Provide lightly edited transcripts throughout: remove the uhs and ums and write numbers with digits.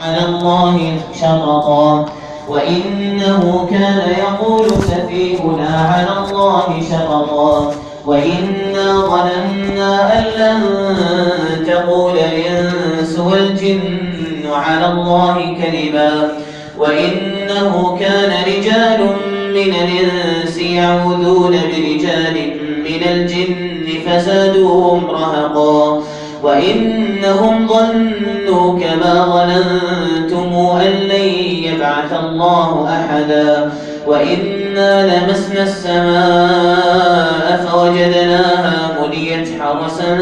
على الله شططا وإنه كان يقول سفيهنا على الله شططا وإنا ظننا أن لن تقول الإنس والجن على الله كذبا وإنه كان رجال من الإنس يعوذون برجال من الجن فزادوهم رهقا وإنهم ظنوا كما ظننتم أن لن يبعث الله أحدا وإنا لمسنا السماء فوجدناها مليت حرسا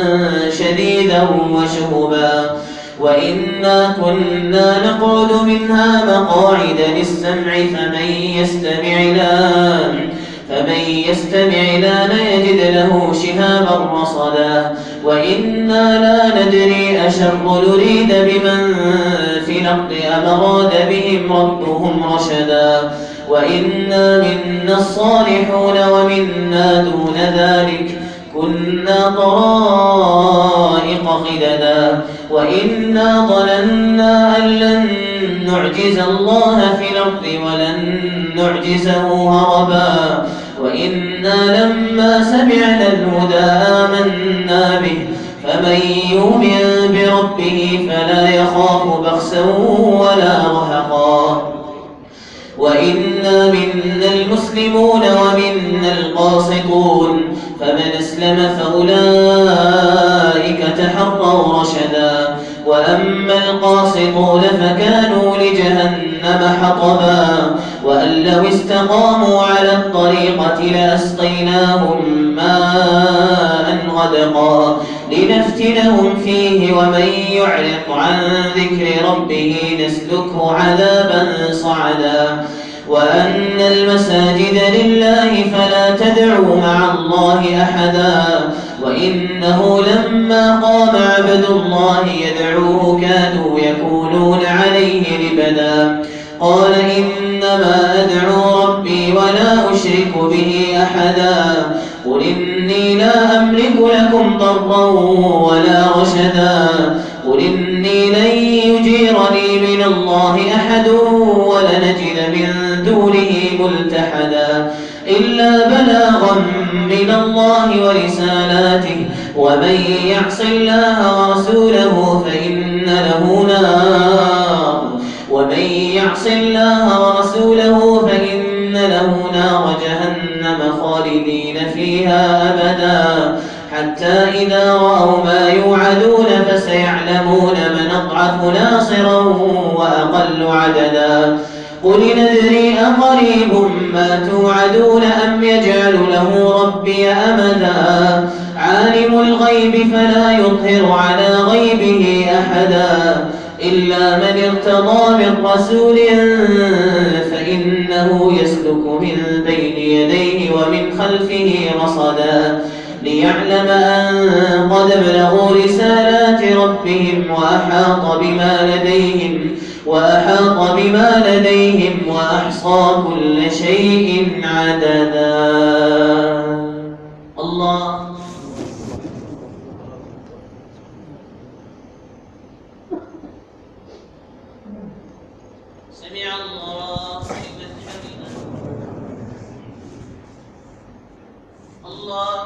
شديدا وشهبا وإنا كنا نقعد منها مقاعد للسمع فمن يستمع الآن يجد له شهابا رصدا وإنا لا ندري أشر نريد بمن في الأرض أم أراد بهم ربهم رشدا وإنا منا الصالحون ومنا دون ذلك كنا طرائق خددا وإنا ظننا أن لن نعجز الله في الأرض ولن نعجزه هربا وإنا لما سمعنا الهدى آمنا به فمن يؤمن بربه فلا يخاف بخسا ولا رهقا وإنا منا المسلمون ومنا القاسطون فمن أسلم فأولئك تحروا رشدا وأما القاسطون فكانوا لجهنم حطبا وأن لو استقاموا على الطريقة لأسقيناهم ماء غدقا لنفتنهم فيه ومن يعرض عن ذكر ربه نسلكه عذابا صعدا وأن المساجد لله فلا تدعوا مع الله أحدا وإنه لما قام عبد الله يدعوه كادوا يكونون عليه لبدا قال إنما أدعو ربي ولا أشرك به أحدا قل إني لا أملك لكم ضرا ولا رشدا قل إني لن يجيرني من الله أحد ولنجد من دونه ملتحدا إلا بلاغا من الله ورسالاته ومن يعص الله ورسوله فإن له نار جهنم خالدين فيها أبدا حتى إذا رأوا ما يوعدون فسيعلمون من أضعف ناصرا وأقل عددا قل ندري أقريب ما توعدون أم يجعل له ربي أمدا عالم الغيب فلا يظهر على غيبه أحدا إلا من ارتضى من رسول فإنه يسلك من بين يديه ومن خلفه رصدا ليعلم أن قد ابلغوا رسالات ربهم وأحاط بما لديهم وأحصى كل شيء عددا. الله سمع الله لمن حمده. الله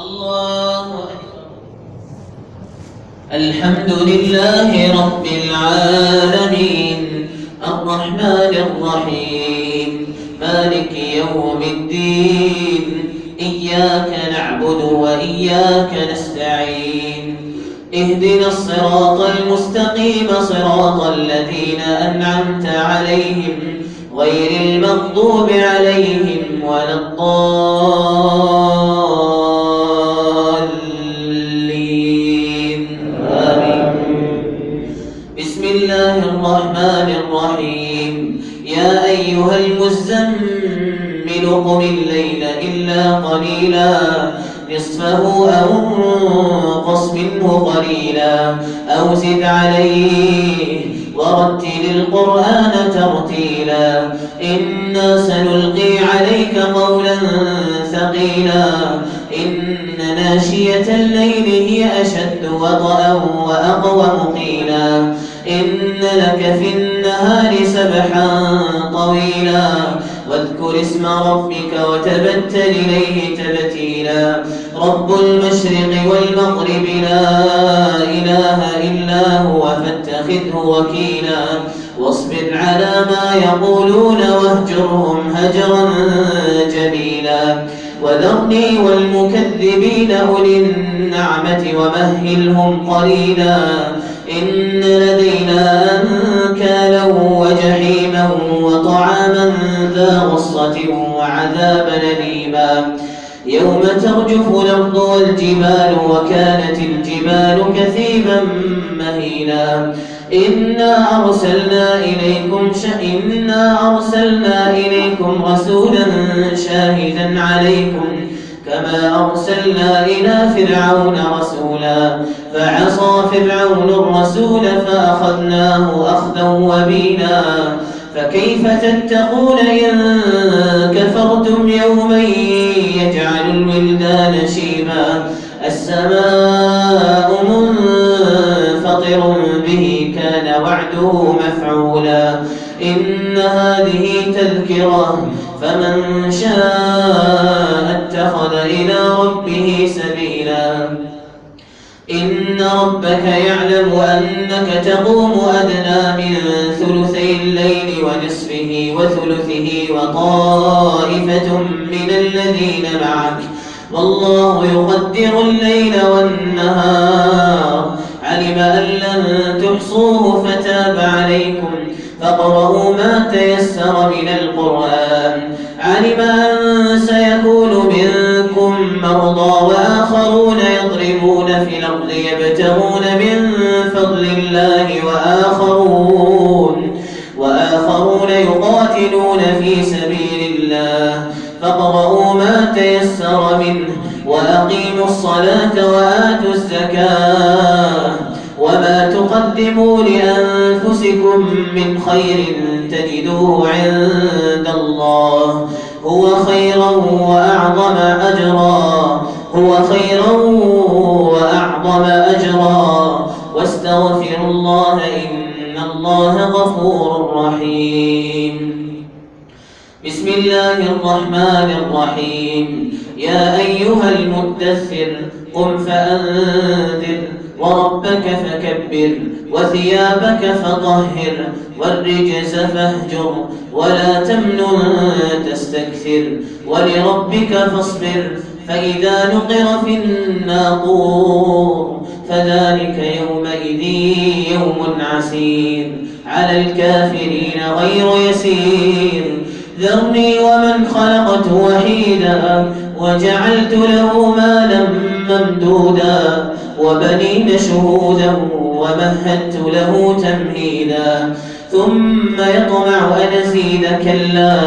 الله أكبر. الحمد لله رب العالمين الرحمن الرحيم مالك يوم الدين إياك نعبد وإياك نستعين اهدنا الصراط المستقيم صراط الذين أنعمت عليهم غير المغضوب عليهم ولا الضالين آمين. بسم الله الرحمن الرحيم الرحيم يا أيها المزمل قم الليل إلا قليلا نصفه أو انقص منه قليلا أو زد عليه ورتل القرآن ترتيلا إنا سنلقي عليك قولا ثقيلا إن ناشية الليل هي أشد وطئا وأقوم قيلا إن لك في النهار سبحا طويلا واذكر اسم ربك وتبتل إليه تبتيلا رب المشرق والمغرب لا إله إلا هو فاتخذه وكيلا واصبر على ما يقولون واهجرهم هجرا جميلا وذرني والمكذبين أولي النعمة ومهلهم قليلا إن لدينا أنكالا وجحيما وطعاما ذا غصة وعذابا أليما يوم ترجف الأرض والجبال وكانت الجبال كثيبا مهيلا إنا أرسلنا إليكم رسولا شاهدا عليكم كما أرسلنا إلى فرعون رسولا فعصى فرعون الرسول فأخذناه أخذا وبيلا فكيف تتقون إن كفرتم يوما يجعل الولدان شيبا السماء منفطر به كان وعده مفعولا إن هذه تذكرة فمن شاء اتخذ إلى ربه سبيلا إن ربك يعلم أنك تقوم أدنى من ثلثي الليل ونصفه وثلثه وطائفة من الذين معك والله يقدر الليل والنهار علم أن لن تحصوه فتاب عليكم فاقرؤوا ما تيسر من القرآن علم أن سيكون منكم مرضى وآخرون يضربون في الأرض يبتغون من فضل الله وآخرون يقاتلون في سبيل الله فاقرؤوا ما تيسر منه وأقيموا الصلاة وآتوا الزكاة وما تقدموا لأنفسكم من خير تجدوه عند الله هو خيرا وأعظم أجرا واستغفروا الله إن الله غفور رحيم بسم الله الرحمن الرحيم يا أيها المدثر قم فأنذر وربك فكبر وثيابك فطهر والرجز فاهجر ولا تمنن تستكثر ولربك فاصبر فإذا نقر في الناقور فذلك يومئذ يوم عسير على الكافرين غير يسير ذرني ومن خلقت وحيدا وجعلت له مالا ممدودا وبنين شهودا ومهدت له تمهيدا ثم يطمع أن أزيد كلا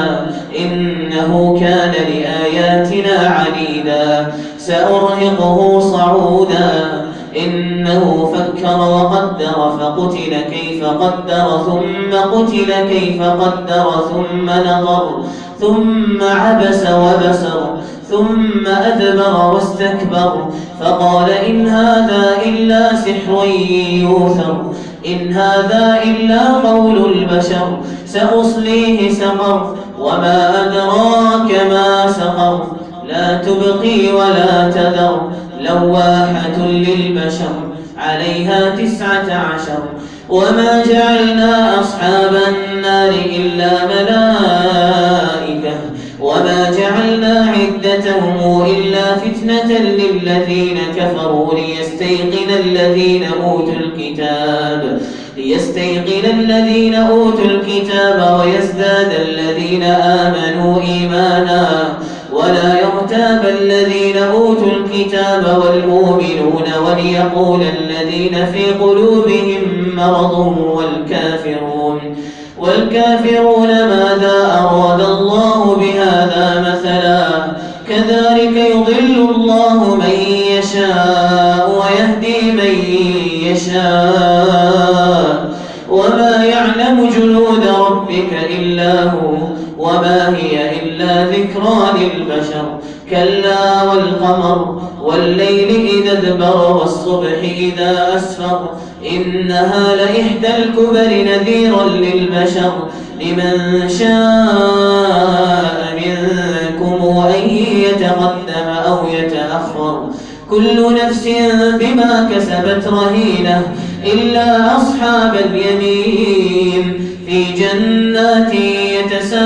إنه كان لآياتنا عنيدا سأرهقه صعودا إنه فكر وقدر فقتل كيف قدر ثم قتل كيف قدر ثم نظر ثم عبس وبسر ثم أدبر واستكبر فقال إن هذا إلا سحر يوثر إن هذا إلا قول البشر سأصليه سقر وما أدراك ما سقر لا تبقي ولا تذر لواحة للبشر عليها 19 وما جعلنا أصحاب النار إلا ملائكة وما جعلنا عدتهم إلا فتنة للذين كفروا ليستيقن الذين أوتوا الكتاب ويزداد الذين آمنوا إيمانا ولا يرتاب الذين أوتوا الكتاب والمؤمنون وليقول الذين في قلوبهم مرض والكافرون ماذا أراد الله بهذا مثلا كذلك يضل الله من يشاء ويهدي من يشاء وما يعلم جنود ربك إلا هو وما هي إلا ذكرى للبشر كلا والقمر والليل إذا ادبر والصبح إذا أسفر إنها لإحدى الكبر نذيرا للبشر لمن شاء منكم أن يتقدم أو يتأخر كل نفس بما كسبت رهينة إلا أصحاب اليمين في جنات يتساءلون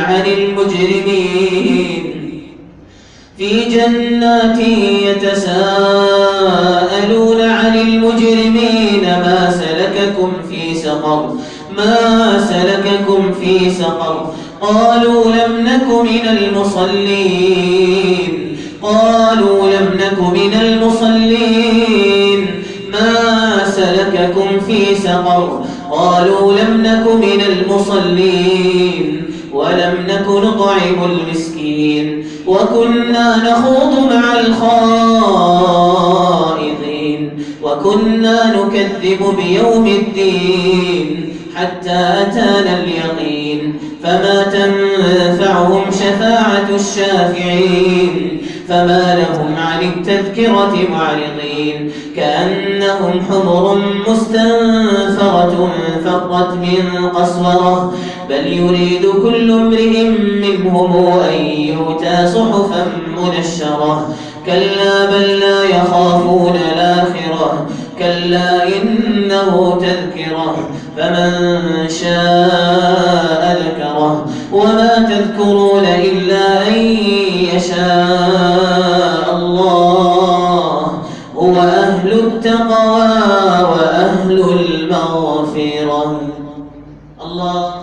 عن المجرمين في جنات يتساءلون عن المجرمين ما سلككم في سقر ما سلككم في سقر قالوا لم نك من المصلين قالوا لم نك من المصلين ما سلككم في سقر قالوا لم نك من المصلين ولم نك نطعم المسكين وكنا نخوض مع الخائضين وكنا نكذب بيوم الدين حتى أتانا اليقين فما تنفعهم شفاعة الشافعين فما لهم عن التذكرة معرضين كأنهم حمر مستنفرة فرت من قسورة بل يريد كل امرئ منهم أن يؤتى صحفا منشرة كلا بل لا يخافون الآخرة كلا إنه تذكرة فمن شاء ذكره وما تذكرون إلا أن يشاء الله هو أهل التقوى وأهل المغفرة الله